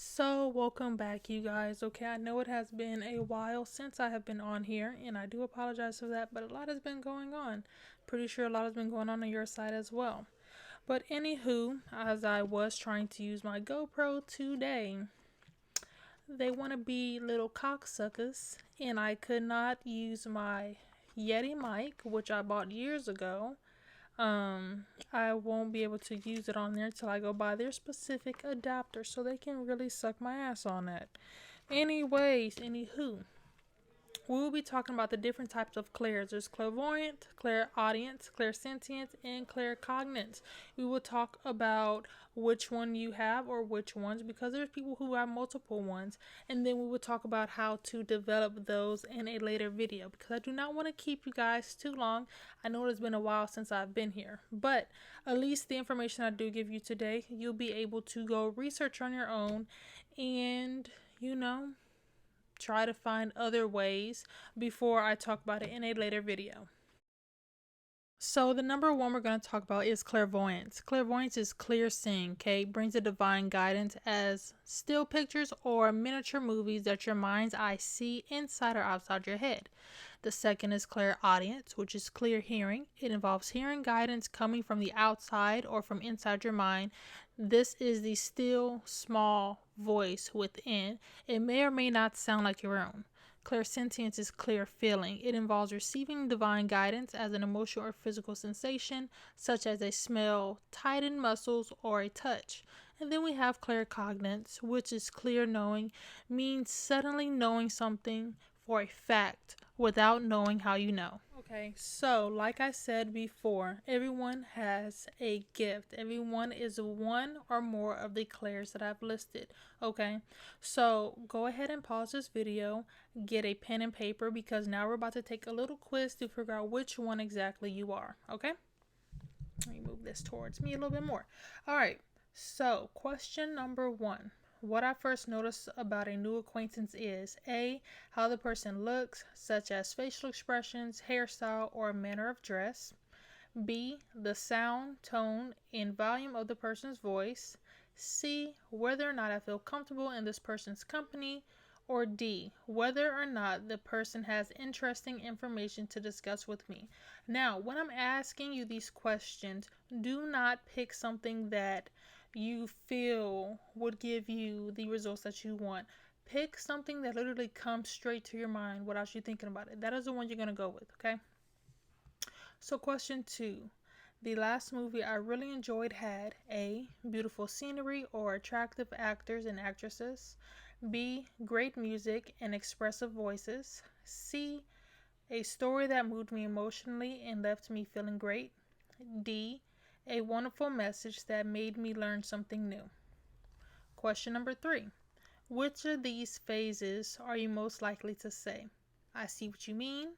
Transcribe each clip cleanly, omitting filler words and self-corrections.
So, welcome back, you guys. Okay, I know it has been a while since I have been on here, and I do apologize for that, but a lot has been going on. Pretty sure a lot has been going on your side as well. But, anywho, as I was trying to use my GoPro today, they want to be little cocksuckers, and I could not use my Yeti mic, which I bought years ago. I won't be able to use it on there till I go buy their specific adapter so they can really suck my ass on that. Anyways, anywho, we will be talking about the different types of clairs. There's clairvoyant, clairaudience, clairsentience, and claircognizant. We will talk about which one you have or which ones, because there's people who have multiple ones, and then we will talk about how to develop those in a later video, because I do not want to keep you guys too long. I know it's been a while since I've been here, but at least the information I do give you today, you'll be able to go research on your own and, try to find other ways before I talk about it in a later video. So the number one we're going to talk about is clairvoyance. Clairvoyance is clear seeing, okay? Brings a divine guidance as still pictures or miniature movies that your mind's eye see inside or outside your head. The second is clairaudience, which is clear hearing. It involves hearing guidance coming from the outside or from inside your mind. This is the still, small voice within. It may or may not sound like your own. Clairsentience is clear feeling. It involves receiving divine guidance as an emotional or physical sensation, such as a smell, tightened muscles, or a touch. And then we have claircognizance, which is clear knowing, means suddenly knowing something for a fact without knowing how you know. Okay, so like I said before, everyone has a gift. Everyone is one or more of the clairs that I've listed. Okay, so go ahead and pause this video, get a pen and paper, because now we're about to take a little quiz to figure out which one exactly you are. Okay, let me move this towards me a little bit more. All right, so question number one. What I first notice about a new acquaintance is A, how the person looks, such as facial expressions, hairstyle, or manner of dress. B, the sound, tone, and volume of the person's voice. C, whether or not I feel comfortable in this person's company. Or D, whether or not the person has interesting information to discuss with me. Now, when I'm asking you these questions, do not pick something that you feel would give you the results that you want. Pick something that literally comes straight to your mind without you thinking about it. That is the one you're going to go with, okay? So question two. The last movie I really enjoyed had A, beautiful scenery or attractive actors and actresses. B, great music and expressive voices. C, a story that moved me emotionally and left me feeling great. D, a wonderful message that made me learn something new. Question number three. Which of these phases are you most likely to say? I see what you mean.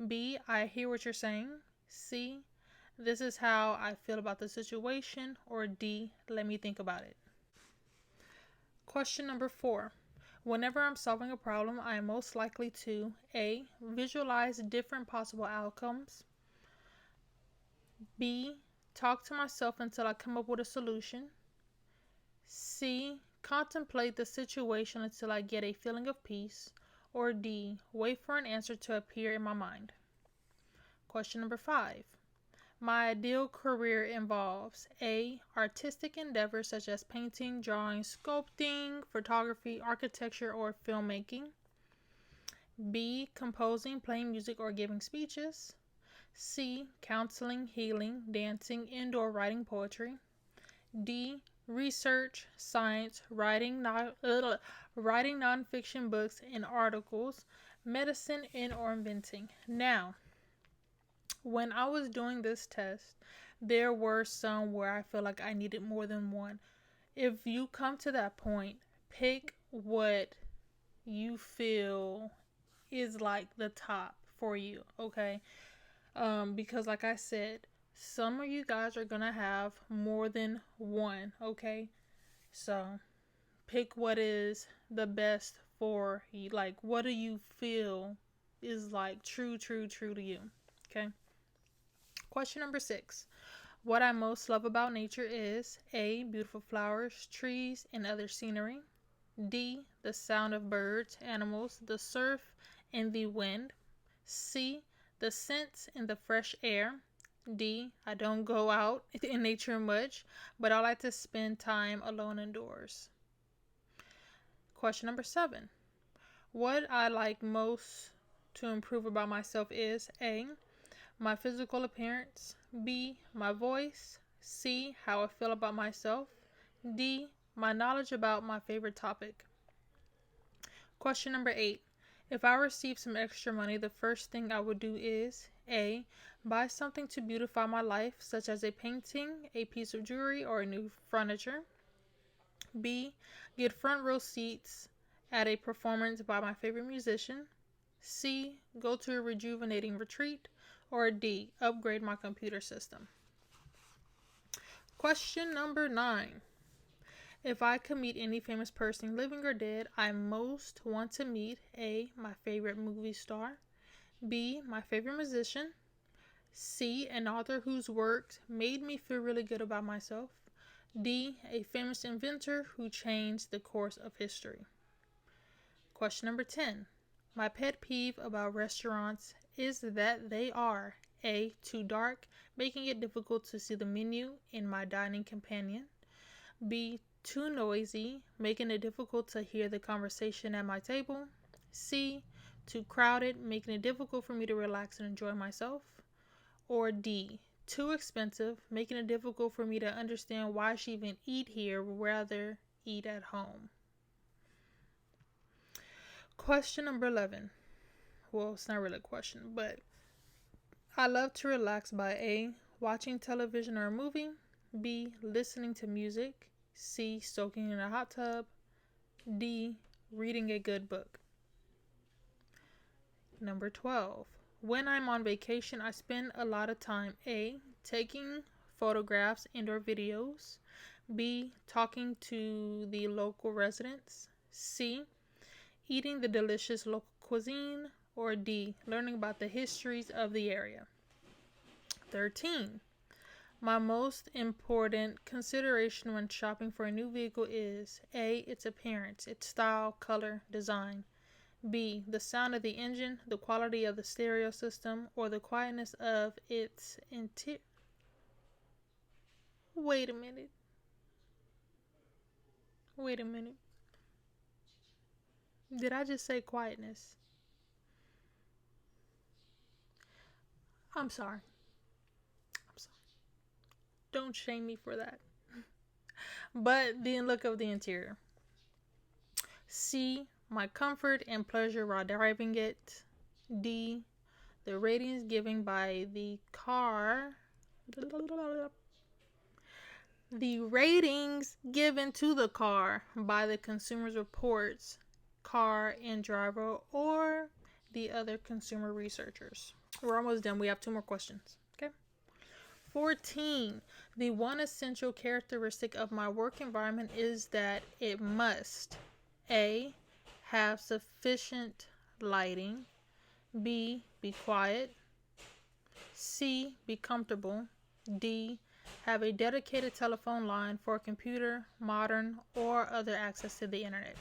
B, I hear what you're saying. C, this is how I feel about the situation. Or D, let me think about it. Question number four. Whenever I'm solving a problem, I am most likely to A, visualize different possible outcomes. B, talk to myself until I come up with a solution. C, contemplate the situation until I get a feeling of peace. Or D, wait for an answer to appear in my mind. Question number five. My ideal career involves A, artistic endeavors such as painting, drawing, sculpting, photography, architecture, or filmmaking. B, composing, playing music, or giving speeches. C, counseling, healing, dancing, indoor writing poetry. D, research, science, writing nonfiction books and articles, medicine, and or inventing. Now, when I was doing this test, there were some where I feel like I needed more than one. If you come to that point, pick what you feel is like the top for you, okay? Because like I said, some of you guys are gonna have more than one, okay? So pick what is the best for you. Like, what do you feel is like true to you, okay? Question number six. What I most love about nature is A. Beautiful flowers, trees, and other scenery. D. The sound of birds, animals, the surf, and the wind. C. The scents and the fresh air. D. I don't go out in nature much, but I like to spend time alone indoors. Question number 7. What I like most to improve about myself is A. My physical appearance. B. My voice. C. How I feel about myself. D. My knowledge about my favorite topic. Question number 8. If I receive some extra money, the first thing I would do is A. Buy something to beautify my life, such as a painting, a piece of jewelry, or a new furniture. B. Get front row seats at a performance by my favorite musician. C. Go to a rejuvenating retreat. Or D. Upgrade my computer system. Question number 9. If I could meet any famous person, living or dead, I most want to meet A. My favorite movie star. B. My favorite musician. C. An author whose works made me feel really good about myself. D. A famous inventor who changed the course of history. Question number 10. My pet peeve about restaurants is that they are A. Too dark, making it difficult to see the menu in my dining companion. B. Too noisy, making it difficult to hear the conversation at my table. C. Too crowded, making it difficult for me to relax and enjoy myself. Or D. Too expensive, making it difficult for me to understand why I should even eat here, rather eat at home. Question number 11. Well, it's not really a question, but I love to relax by A. Watching television or a movie. B. Listening to music. C. Soaking in a hot tub. D. Reading a good book. Number 12. When I'm on vacation, I spend a lot of time A. Taking photographs and or videos. B. Talking to the local residents. C. Eating the delicious local cuisine. Or D. Learning about the histories of the area. 13. My most important consideration when shopping for a new vehicle is A. Its appearance, its style, color, design. B. The sound of the engine, the quality of the stereo system, or the quietness of its interior. Wait a minute. Did I just say quietness? I'm sorry. Don't shame me for that. But the look of the interior. C. My comfort and pleasure while driving it. D. The ratings given by the car. The ratings given to the car by the Consumer Reports, car and driver, or the other consumer researchers. We're almost done. We have 2 more questions. Okay. 14. The one essential characteristic of my work environment is that it must A. Have sufficient lighting. B. Be quiet. C. Be comfortable. D. Have a dedicated telephone line for computer, modern, or other access to the internet.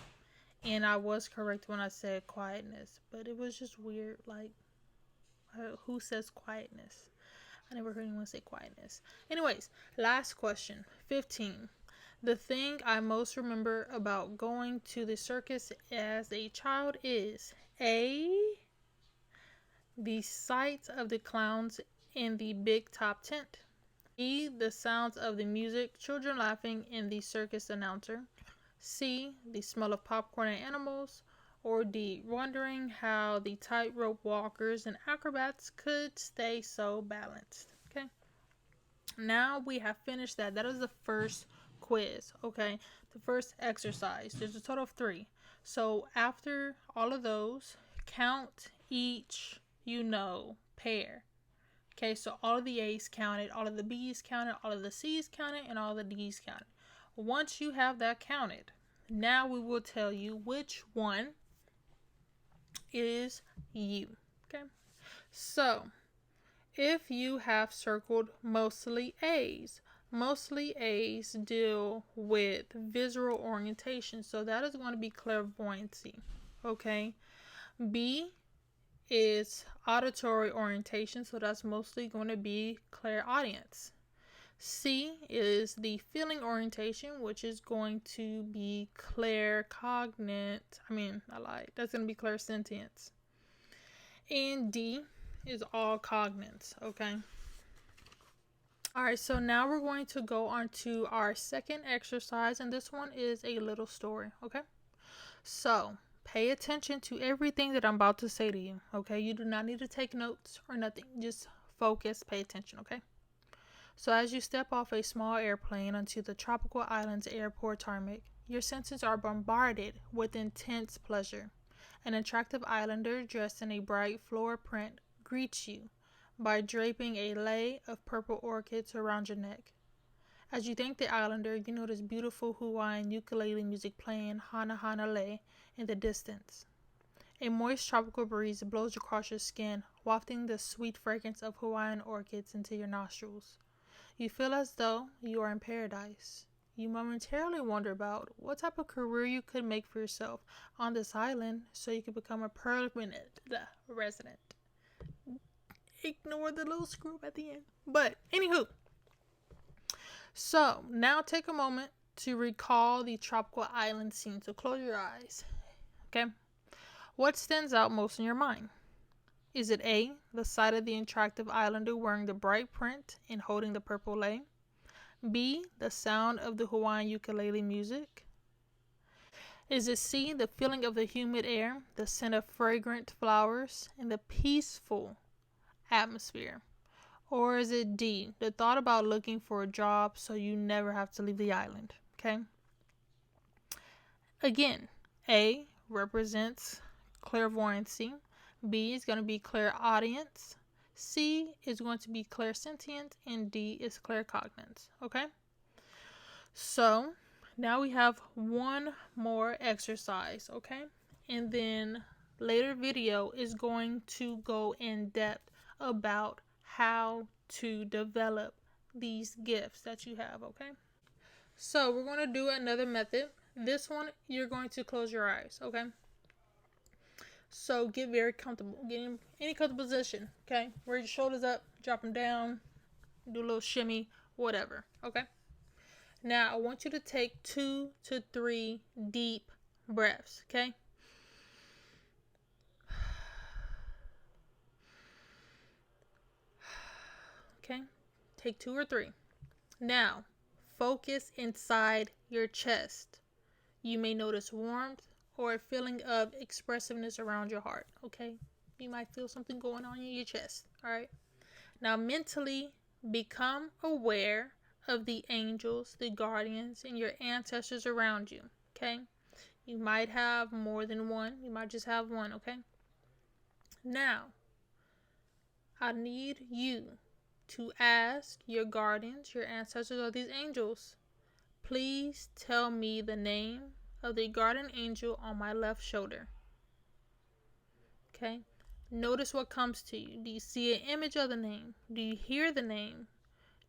And I was correct when I said quietness, but it was just weird. Like, who says quietness? I never heard anyone say quietness. Anyways, last question. 15. The thing I most remember about going to the circus as a child is A. The sights of the clowns in the big top tent. B. The sounds of the music, children laughing, and the circus announcer. C. The smell of popcorn and animals. Or D. Wondering how the tightrope walkers and acrobats could stay so balanced. Okay. Now we have finished that. That is the first quiz. Okay. The first exercise. There's a total of 3. So after all of those, count each, pair. Okay. So all of the A's counted, all of the B's counted, all of the C's counted, and all of the D's counted. Once you have that counted, now we will tell you which one is you. Okay. So if you have circled mostly A's, mostly A's deal with visual orientation, so that is going to be clairvoyancy. Okay. B is auditory orientation, so that's mostly going to be clairaudience. C is the feeling orientation, which is going to be claircognizant. That's going to be clairsentience. And D is all cognizance, okay? All right, so now we're going to go on to our second exercise, and this one is a little story, okay? So pay attention to everything that I'm about to say to you, okay? You do not need to take notes or nothing. Just focus, pay attention, okay? So as you step off a small airplane onto the tropical island's airport tarmac, your senses are bombarded with intense pleasure. An attractive islander dressed in a bright floral print greets you by draping a lei of purple orchids around your neck. As you thank the islander, you notice beautiful Hawaiian ukulele music playing Hana Hana Lei in the distance. A moist tropical breeze blows across your skin, wafting the sweet fragrance of Hawaiian orchids into your nostrils. You feel as though you are in paradise. You momentarily wonder about what type of career you could make for yourself on this island so you could become a permanent resident. Ignore the little screw up at the end. But, anywho. So, now take a moment to recall the tropical island scene. So, close your eyes. Okay? What stands out most in your mind? Is it A, the sight of the attractive islander wearing the bright print and holding the purple lei? B, the sound of the Hawaiian ukulele music? Is it C, the feeling of the humid air, the scent of fragrant flowers, and the peaceful atmosphere? Or is it D, the thought about looking for a job so you never have to leave the island? Okay? Again, A represents clairvoyancy. B is going to be clairaudience. C is going to be clairsentience. And D is claircognizant. Okay? So, now we have one more exercise. Okay? And then later video is going to go in depth about how to develop these gifts that you have. Okay? So, we're going to do another method. This one, you're going to close your eyes. Okay? So get very comfortable. Get in any comfortable position, okay? Raise your shoulders up, drop them down, do a little shimmy, whatever, okay? Now, I want you to take 2 to 3 deep breaths, okay? Okay? Take 2 or 3. Now, focus inside your chest. You may notice warmth or a feeling of expressiveness around your heart, okay? You might feel something going on in your chest, all right? Now, mentally become aware of the angels, the guardians, and your ancestors around you, okay? You might have more than one. You might just have one, okay? Now, I need you to ask your guardians, your ancestors, or these angels, please tell me the name of the guardian angel on my left shoulder. Okay? Notice what comes to you. Do you see an image of the name? Do you hear the name?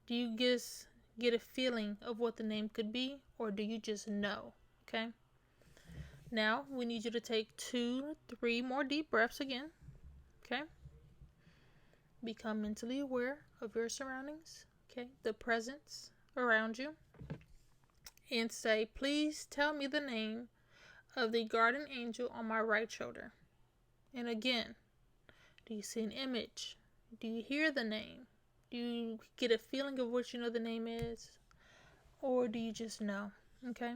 Do you just get a feeling of what the name could be? Or do you just know? Okay? Now, we need you to take 2, 3 more deep breaths again. Okay? Become mentally aware of your surroundings. Okay? The presence around you. And say, please tell me the name of the guardian angel on my right shoulder. And again, do you see an image? Do you hear the name? Do you get a feeling of what you know the name is? Or do you just know? Okay?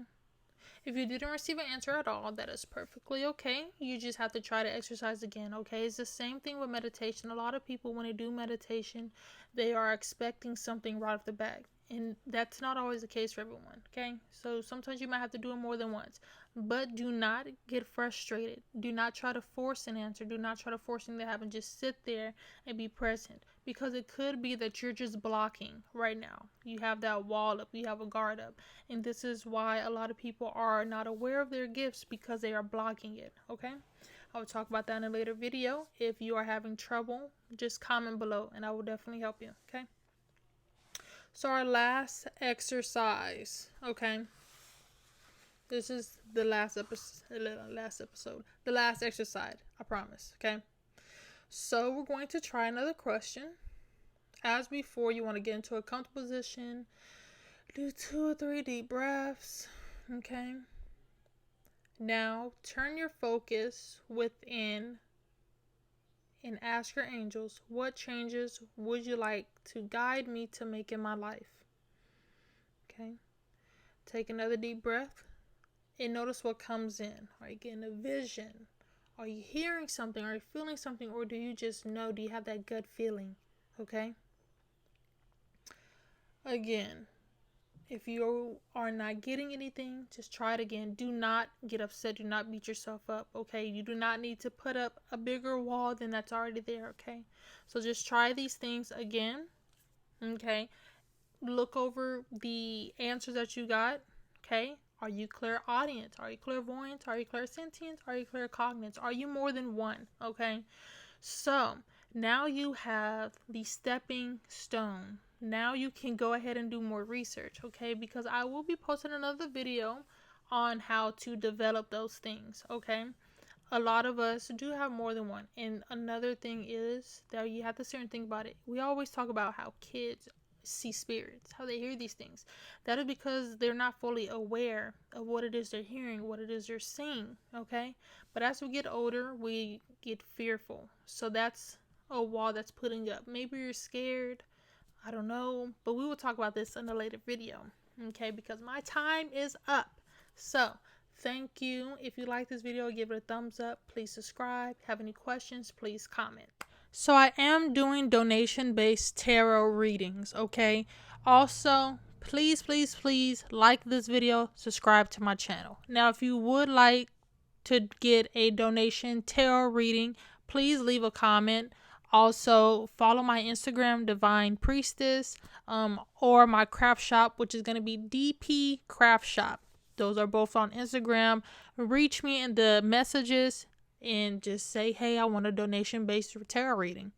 If you didn't receive an answer at all, that is perfectly okay. You just have to try to exercise again, okay? It's the same thing with meditation. A lot of people, when they do meditation, they are expecting something right off the bat. And that's not always the case for everyone, okay? So sometimes you might have to do it more than once. But do not get frustrated. Do not try to force an answer. Do not try to force something to happen. Just sit there and be present. Because it could be that you're just blocking right now. You have that wall up. You have a guard up. And this is why a lot of people are not aware of their gifts, because they are blocking it, okay? I will talk about that in a later video. If you are having trouble, just comment below and I will definitely help you, okay? So our last exercise, okay? This is the last episode. The last exercise, I promise, okay? So we're going to try another question. As before, you want to get into a comfortable position. Do 2 or 3 deep breaths, okay? Now, turn your focus within and ask your angels, what changes would you like to guide me to make in my life? Okay. Take another deep breath and notice what comes in. Are you getting a vision? Are you hearing something? Are you feeling something? Or do you just know? Do you have that gut feeling? Okay. Again, if you are not getting anything, just try it again. Do not get upset. Do not beat yourself up, okay? You do not need to put up a bigger wall than that's already there, okay? So just try these things again, okay? Look over the answers that you got, okay? Are you Clairaudience? Are you Clairvoyance? Are you Clairsentience? Are you Claircognizant? Are you more than one, okay? So now you have the stepping stone. Now you can go ahead and do more research, okay? Because I will be posting another video on how to develop those things, okay? A lot of us do have more than one. And another thing is that you have to sit and think about it. We always talk about how kids see spirits, how they hear these things. That is because they're not fully aware of what it is they're hearing, what it is they're seeing, okay? But as we get older, we get fearful. So that's a wall that's putting up. Maybe you're scared. I don't know, but we will talk about this in a later video, okay, because my time is up. So, thank you. If you like this video, give it a thumbs up. Please subscribe. Have any questions, please comment. So, I am doing donation-based tarot readings, okay? Also, please, please, please like this video, subscribe to my channel. Now, if you would like to get a donation tarot reading, please leave a comment. Also, follow my Instagram, Divine Priestess, or my craft shop, which is going to be DP Craft Shop. Those are both on Instagram. Reach me in the messages and just say, hey, I want a donation-based tarot reading.